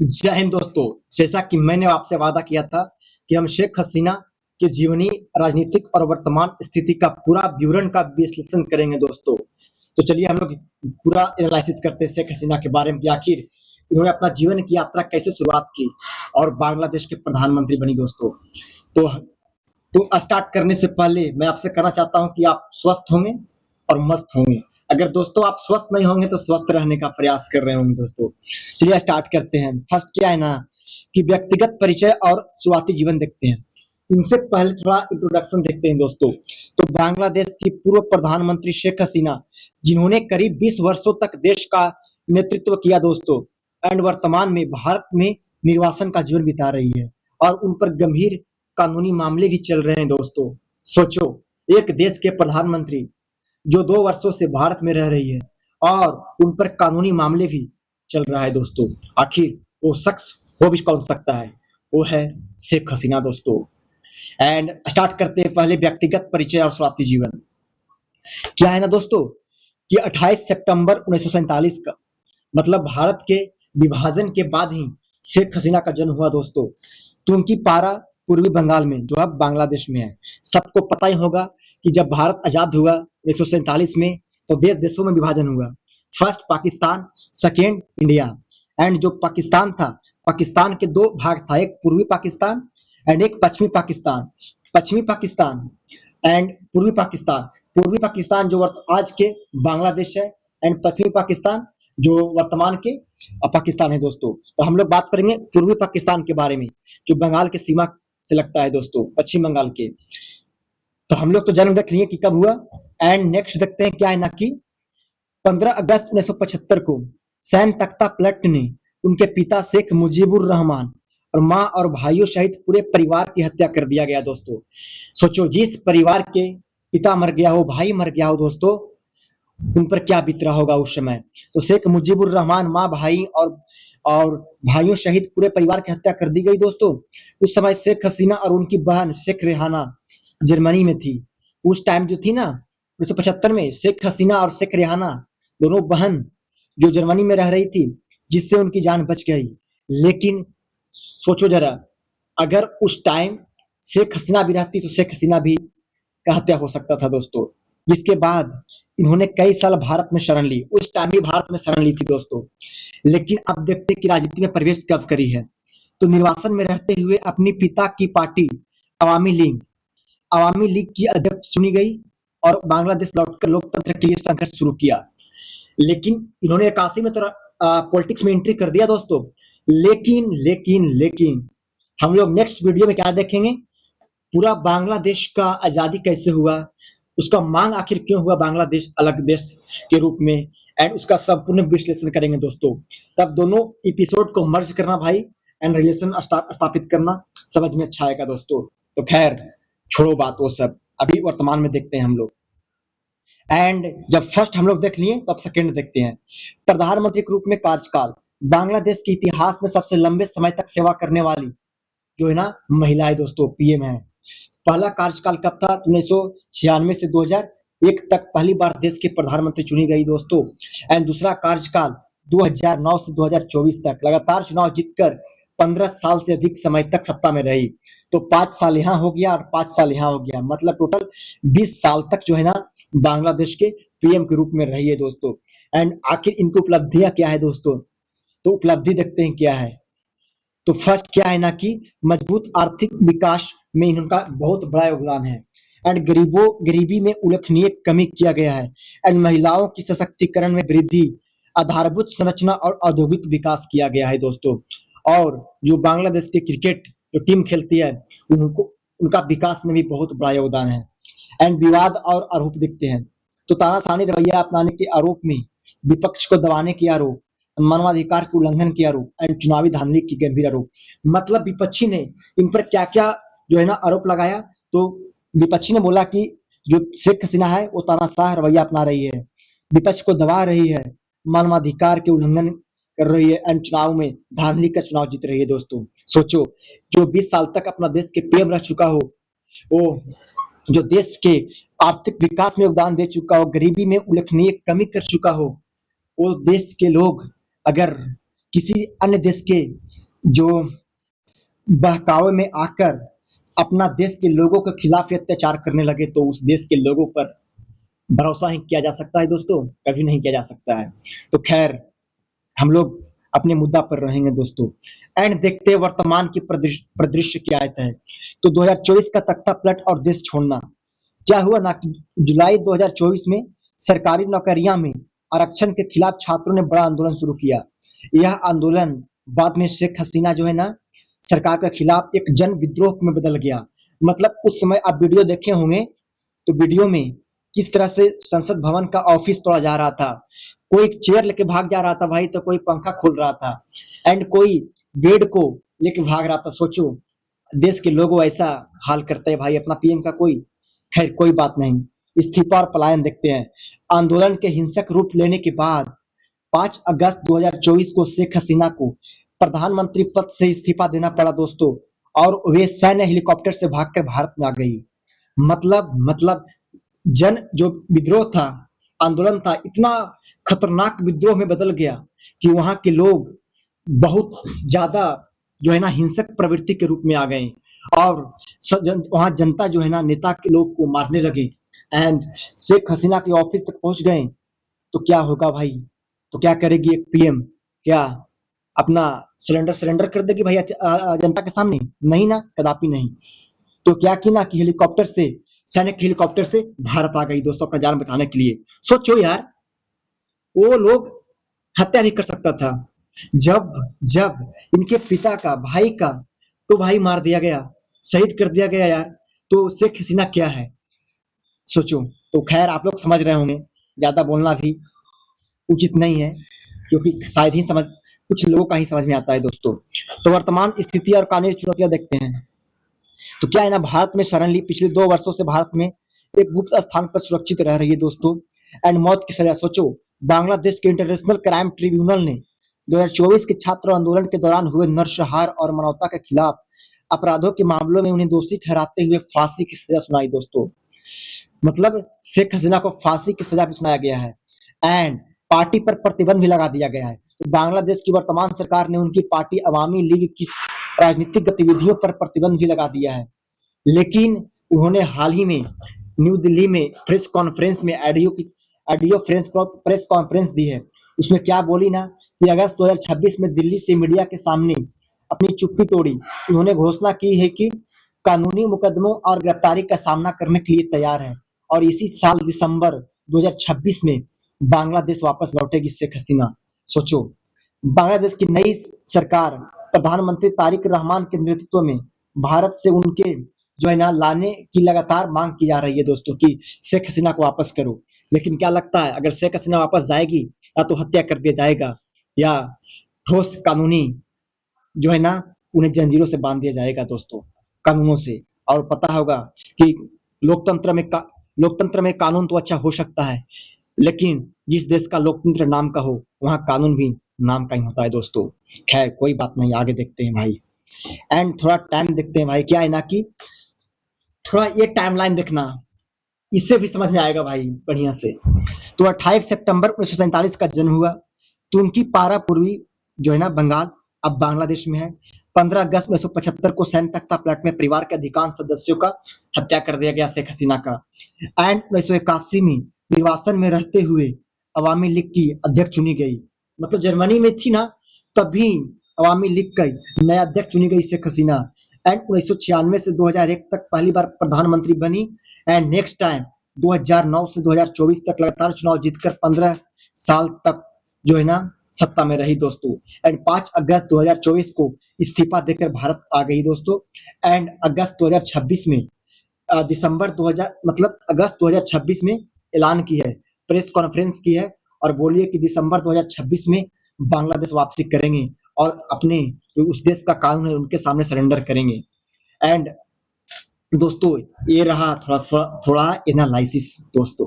जय हिंद दोस्तों। जैसा कि मैंने आपसे वादा किया था कि हम शेख हसीना के जीवनी, राजनीतिक और वर्तमान स्थिति का पूरा विवरण का विश्लेषण करेंगे दोस्तों। तो चलिए हम लोग पूरा एनालिसिस करते हैं शेख हसीना के बारे में कि आखिर इन्होंने अपना जीवन की यात्रा कैसे शुरुआत की और बांग्लादेश के प्रधानमंत्री बनी दोस्तों। तो स्टार्ट करने से पहले मैं आपसे कहना चाहता हूं कि आप स्वस्थ होंगे और मस्त होंगे। अगर दोस्तों आप स्वस्थ नहीं होंगे तो स्वस्थ रहने का प्रयास कर रहे होंगे दोस्तों। चलिए स्टार्ट करते हैं। फर्स्ट क्या है ना कि व्यक्तिगत परिचय और शुरुआती जीवन देखते हैं। इनसे पहले थोड़ा इंट्रोडक्शन देखते हैं दोस्तों। तो बांग्लादेश की पूर्व प्रधानमंत्री शेख हसीना, जिन्होंने करीब 20 वर्षों तक देश का नेतृत्व किया दोस्तों, एंड वर्तमान में भारत में निर्वासन का जीवन बिता रही है और उन पर गंभीर कानूनी मामले भी चल रहे हैं दोस्तों। सोचो, एक देश के प्रधानमंत्री जो 2 वर्षों से भारत में रह रही है और उन पर कानूनी मामले भी चल रहा है दोस्तों। आखिर वो शख्स हो भी कौन सकता है? वो है शेख हसीना दोस्तों। एंड स्टार्ट करते हैं पहले व्यक्तिगत परिचय और शुरुआती जीवन। क्या है ना दोस्तों कि 28 सितंबर 1947 का मतलब भारत के विभाजन के बाद ही शेख हसीना का जन्म हुआ दोस्तों। तुर्की पारा, पूर्वी बंगाल में, जो अब बांग्लादेश में है। सबको पता ही होगा कि जब भारत आजाद हुआ 1947 में तो देश देशों में विभाजन हुआ। First Pakistan, second India. And जो पाकिस्तान था, पाकिस्तान के दो भाग था, एक पूर्वी पाकिस्तान एंड एक पश्चिमी पाकिस्तान। पश्चिमी पाकिस्तान एंड पूर्वी पाकिस्तान। पूर्वी पाकिस्तान जो आज के बांग्लादेश है एंड पश्चिमी पाकिस्तान जो वर्तमान के पाकिस्तान है दोस्तों। तो हम लोग बात करेंगे पूर्वी पाकिस्तान के बारे में, जो बंगाल के सीमा से लगता है दोस्तों, पश्चिम बंगाल के। तो हम लोग तो जन्म देख लिए कि कब हुआ। एंड नेक्स्ट देखते हैं क्या है ना कि 15 अगस्त 1975 को सैन तख्ता पलट ने उनके पिता शेख मुजीबुर रहमान और माँ और भाइयों सहित पूरे परिवार की हत्या कर दिया गया दोस्तों। सोचो, जिस परिवार के पिता मर गया हो, भाई मर गया हो दोस्तों, उन पर क्या बीत रहा होगा उस समय। तो शेख मुजीबुर रहमान, माँ, भाई और भाइयों सहित पूरे परिवार की हत्या कर दी गई दोस्तों। उस समय शेख हसीना और उनकी बहन शेख रेहाना जर्मनी में थी। उस टाइम जो थी ना 1975 में, शेख हसीना और शेख रेहाना दोनों बहन जो जर्मनी में रह रही थी, जिससे उनकी जान बच गई। लेकिन सोचो जरा, अगर उस टाइम शेख हसीना भी रहती तो शेख हसीना भी का हत्या हो सकता था दोस्तों। जिसके बाद इन्होंने कई साल भारत में शरण ली। उस टाइम भी भारत में शरण ली थी दोस्तों। लेकिन अब देखते कि राजनीति में प्रवेश कब करी है। तो निर्वासन में रहते हुए अपनी पिता की पार्टी अवामी लीग की अध्यक्ष चुनी गई और बांग्लादेश लौटकर लोकतंत्र के लिए संघर्ष शुरू किया। लेकिन इन्होंने 81 में तो पॉलिटिक्स में एंट्री कर दिया दोस्तों। लेकिन हम लोग नेक्स्ट वीडियो में क्या देखेंगे, पूरा बांग्लादेश का आजादी कैसे हुआ, उसका मांग आखिर क्यों हुआ बांग्लादेश अलग देश के रूप में, एंड उसका संपूर्ण विश्लेषण करेंगे दोस्तों। तब दोनों एपिसोड को मर्ज करना भाई, एंड रिलेशन स्थापित करना, समझ में अच्छा आएगा दोस्तों। तो खैर छोड़ो बात वो सब, अभी वर्तमान में देखते हैं हम लोग। एंड जब फर्स्ट हम लोग देख लिए तो अब सेकेंड देखते हैं। प्रधानमंत्री के रूप में कार्यकाल, बांग्लादेश के इतिहास में सबसे लंबे समय तक सेवा करने वाली जो है ना महिला है दोस्तों, पीएम है। पहला कार्यकाल कब था? 1996 से 2001 तक पहली बार देश के प्रधानमंत्री चुनी गई दोस्तों। एंड दूसरा कार्यकाल 2009 से 2024 तक लगातार चुनाव जीतकर 15 साल से अधिक समय तक सत्ता में रही। तो 5 साल यहाँ हो गया और 5 साल यहाँ हो गया, मतलब टोटल 20 साल तक जो है ना बांग्लादेश के पीएम के रूप में रही है दोस्तों। एंड आखिर इनकी उपलब्धियां क्या है दोस्तों? तो उपलब्धि देखते हैं क्या है। तो फर्स्ट क्या है ना कि मजबूत आर्थिक विकास में इनका बहुत बड़ा योगदान है। एंड गरीबी में उल्लेखनीय कमी किया गया है। एंड महिलाओं की सशक्तिकरण में वृद्धि, आधारभूत संरचना और औद्योगिक विकास किया गया है दोस्तों। और जो बांग्लादेश की क्रिकेट जो टीम खेलती है, उनको उनका विकास में भी बहुत बड़ा योगदान है। एंड विवाद और आरोप दिखते हैं। तो तानाशाही रवैया अपनाने के आरोप में, विपक्ष को दबाने के आरोप, मानवाधिकार के उल्लंघन के आरोप एंड चुनावी धांधली की गंभीर आरोप। मतलब विपक्षी ने इन पर क्या क्या जो है ना आरोप लगाया। तो विपक्षी ने बोला कि जो शेख हसीना है वो तानाशाह रवैया अपना रही है, विपक्ष को दबा रही है, मानवाधिकार के उल्लंघन कर रही है एंड चुनाव में धांधली कर चुनाव जीत रही है दोस्तों। सोचो, जो 20 साल तक अपना देश के पीएम रह चुका हो, वो जो देश के आर्थिक विकास में योगदान दे चुका हो, गरीबी में उल्लेखनीय कमी कर चुका हो, वो देश के लोग अगर किसी अन्य देश के जो बहकावे में आकर अपना देश के लोगों के खिलाफ अत्याचार करने लगे तो उस देश के लोगों पर भरोसा ही किया जा सकता है दोस्तों? कभी नहीं किया जा सकता है। तो खैर हम लोग अपने मुद्दा पर रहेंगे दोस्तों। एंड देखते हैं वर्तमान की परिदृश्य क्या आता है। तो 2024 का तख्ता पलट और देश छोड़ना क्या हुआ ना कि जुलाई 2024 में सरकारी नौकरियां में आरक्षण के खिलाफ छात्रों ने बड़ा आंदोलन शुरू किया। यह आंदोलन बाद में शेख हसीना जो है ना सरकार के खिलाफ एक जन विद्रोह में बदल गया। मतलब उस समय आप वीडियो देखे होंगे तो वीडियो में किस तरह से संसद भवन का ऑफिस तोड़ा जा रहा था, कोई चेयर लेके भाग जा रहा था भाई, तो कोई पंखा खोल रहा था एंड कोई बेड को लेके भाग रहा था। सोचो देश के लोगों ऐसा हाल करते हैं भाई अपना पीएम का कोई। खैर कोई बात नहीं, इस्तीफा और पलायन देखते हैं। आंदोलन के हिंसक रूप लेने के बाद 5 अगस्त 2024 को शेख हसीना को प्रधानमंत्री पद से इस्तीफा देना पड़ा दोस्तों, और वे सैन्य हेलीकॉप्टर से भागकर भारत में आ गई। मतलब जन जो विद्रोह था, आंदोलन था, इतना खतरनाक विद्रोह में बदल गया कि वहां के लोग बहुत ज्यादा जो है ना हिंसक प्रवृत्ति के रूप में आ गए और वहां जनता जो है ना नेता के लोग को मारने लगे एंड शेख हसीना के ऑफिस तक पहुंच गए। तो क्या होगा भाई? तो क्या करेगी एक पीएम? क्या अपना सरेंडर कर देगी भाई जनता के सामने? नहीं ना, कदापि नहीं। तो क्या की ना कि हेलीकॉप्टर से, सैनिक हेलीकॉप्टर से भारत आ गई दोस्तों अपना जान बचाने के लिए। सोचो यार, वो लोग हत्या नहीं कर सकता था। जब जब इनके पिता का, भाई का तो भाई मार दिया गया, शहीद कर दिया गया यार, तो शेख हसीना क्या है? सोचो। तो खैर आप लोग समझ रहे होंगे, ज्यादा बोलना भी उचित नहीं है क्योंकि शायद ही समझ कुछ लोगों का ही समझ में आता है दोस्तों। तो वर्तमान स्थिति और कानूनी चुनौतियां देखते हैं। तो क्या है ना, भारत में शरण ली पिछले 2 वर्षों से भारत में एक गुप्त स्थान पर सुरक्षित रह रही है दोस्तों एंड मौत की सजा। सोचो बांग्लादेश के इंटरनेशनल क्राइम ट्रिब्यूनल ने 2024 के छात्र आंदोलन के दौरान हुए नरसंहार और मानवता के खिलाफ अपराधों के मामलों में उन्हें दोषी ठहराते हुए फांसी की सजा सुनाई दोस्तों। मतलब शेख हसीना को फांसी की सजा भी सुनाया गया है एंड पार्टी पर प्रतिबंध भी लगा दिया गया है। तो बांग्लादेश की वर्तमान सरकार ने उनकी पार्टी अवामी लीग की राजनीतिक गतिविधियों पर प्रतिबंध भी लगा दिया है। लेकिन उन्होंने हाल ही में न्यू दिल्ली में प्रेस कॉन्फ्रेंस में ऑडियो प्रेस कॉन्फ्रेंस दी है। उसमें क्या बोली ना कि अगस्त 2026 में दिल्ली से मीडिया के सामने अपनी चुप्पी तोड़ी। उन्होंने घोषणा की है कि कानूनी मुकदमों और गिरफ्तारी का सामना करने के लिए तैयार है और इसी साल दिसंबर 2026 में बांग्लादेश वापस लौटेगी शेख हसीना। सोचो बांग्लादेश की नई सरकार प्रधानमंत्री तारिक रहमान के नेतृत्व में भारत से उनके जो है ना लाने की लगातार मांग की जा रही है दोस्तों कि शेख हसीना को वापस करो। लेकिन क्या लगता है, अगर शेख हसीना वापस जाएगी या तो हत्या कर दिया जाएगा या ठोस कानूनी जो है ना उन्हें जंजीरों से बांध दिया जाएगा दोस्तों, कानूनों से। और पता होगा कि लोकतंत्र में कानून तो अच्छा हो सकता है, लेकिन जिस देश का लोकतंत्र नाम का हो वहां कानून भी नाम का ही होता है दोस्तों। खैर कोई बात नहीं, आगे देखते हैं भाई एंड थोड़ा टाइम देखते हैं भाई। क्या है ना कि थोड़ा ये टाइमलाइन देखना, इससे भी समझ में आएगा भाई बढ़िया से। तो 28 सितंबर 1947 का जन्म हुआ। तुर्की पारा पूर्वी जो है ना बंगाल अब बांग्लादेश में है। 15 अगस्त 1975 को सैन्य तख्ता पलट में परिवार के अधिकांश सदस्यों का हत्या कर दिया गया शेख हसीना का। एंड 1981 में निर्वासन में रहते हुए अवामी लीग की अध्यक्ष चुनी गई। मतलब जर्मनी में थी ना तभी अवामी लीग का नया अध्यक्ष चुनी गई शेख हसीना। एंड 1996 से 2001 तक पहली बार प्रधानमंत्री बनी एंड नेक्स्ट टाइम 2009 से 2024 तक लगातार चुनाव जीतकर 15 साल तक जो है ना सत्ता में रही दोस्तों। एंड 5 अगस्त 2024 को इस्तीफा देकर भारत आ गई दोस्तों। एंड अगस्त 2026 में दिसंबर 2000 मतलब अगस्त 2026 में ऐलान की है, प्रेस कॉन्फ्रेंस की है और बोलिए कि दिसंबर 2026 में बांग्लादेश वापसी करेंगे और अपने जो उस देश का कानून है उनके सामने सरेंडर करेंगे। एंड दोस्तों ये रहा थोड़ा एनालिसिस दोस्तों।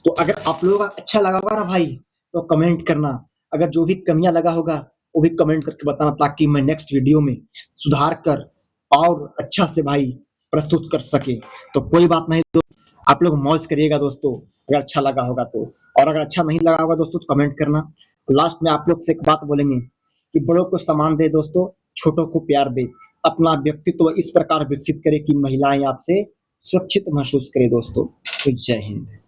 तो अगर आप लोगों का अच्छा लगा होगा ना भाई तो कमेंट करना, अगर जो भी कमियां लगा होगा वो भी कमेंट करके बताना ताकि मैं नेक्स्ट वीडियो में सुधार कर और अच्छा से भाई प्रस्तुत कर सके। तो कोई बात नहीं आप लोग मौज करिएगा दोस्तों अगर अच्छा लगा होगा तो, और अगर अच्छा नहीं लगा होगा दोस्तों तो कमेंट करना। लास्ट में आप लोग से एक बात बोलेंगे कि बड़ों को सम्मान दे दोस्तों, छोटों को प्यार दे। अपना व्यक्तित्व इस प्रकार विकसित करें कि महिलाएँ आपसे सुरक्षित महसूस करें दोस्तों। तो जय हिंद।